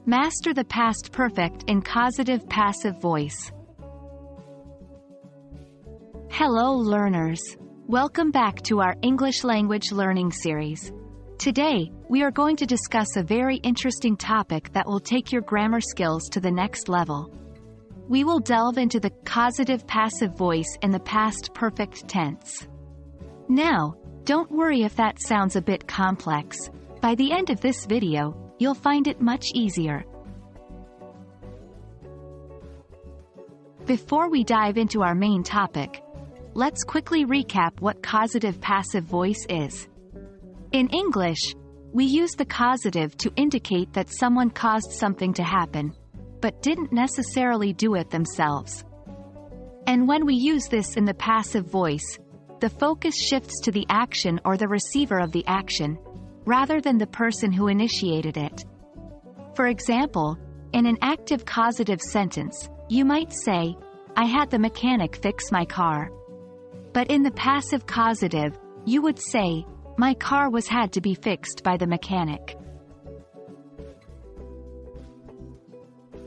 Master the past perfect in causative passive voice. Hello learners. Welcome back to our English language learning series. Today, we are going to discuss a very interesting topic that will take your grammar skills to the next level. We will delve into the causative passive voice in the past perfect tense. Now, don't worry if that sounds a bit complex. By the end of this video, you'll find it much easier. Before we dive into our main topic, let's quickly recap what causative passive voice is. In English, we use the causative to indicate that someone caused something to happen, but didn't necessarily do it themselves. And when we use this in the passive voice, the focus shifts to the action or the receiver of the action, rather than the person who initiated it. For example, in an active causative sentence, you might say, "I had the mechanic fix my car." But in the passive causative, you would say, "My car was had to be fixed by the mechanic."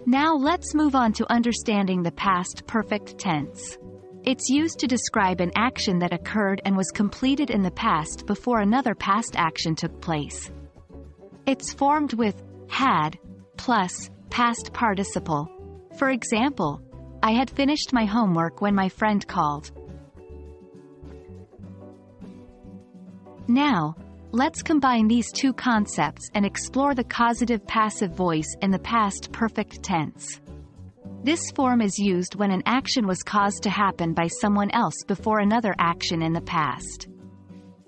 Now let's move on to understanding the past perfect tense. It's used to describe an action that occurred and was completed in the past before another past action took place. It's formed with had plus past participle. For example, I had finished my homework when my friend called. Now, let's combine these two concepts and explore the causative passive voice in the past perfect tense. This form is used when an action was caused to happen by someone else before another action in the past.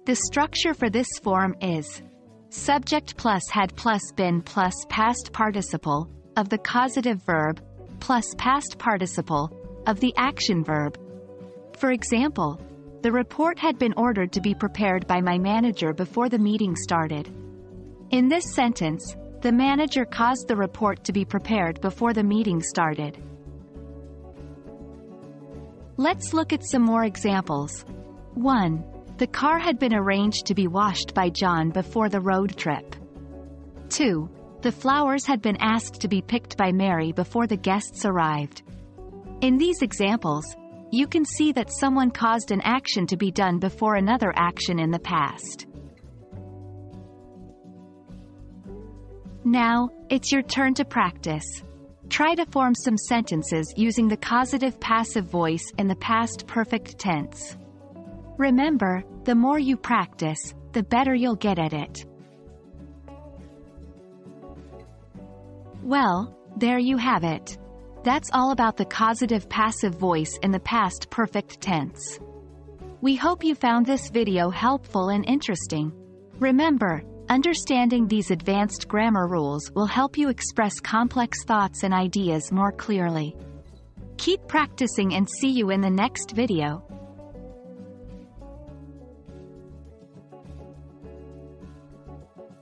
The structure for this form is subject plus had plus been plus past participle of the causative verb plus past participle of the action verb. For example, the report had been ordered to be prepared by my manager before the meeting started. In this sentence, the manager caused the report to be prepared before the meeting started. Let's look at some more examples. 1. The car had been arranged to be washed by John before the road trip. 2. The flowers had been asked to be picked by Mary before the guests arrived. In these examples, you can see that someone caused an action to be done before another action in the past. Now, it's your turn to practice. Try to form some sentences using the causative passive voice in the past perfect tense. Remember, the more you practice, the better you'll get at it. Well, there you have it. That's all about the causative passive voice in the past perfect tense. We hope you found this video helpful and interesting. Remember, understanding these advanced grammar rules will help you express complex thoughts and ideas more clearly. Keep practicing and see you in the next video.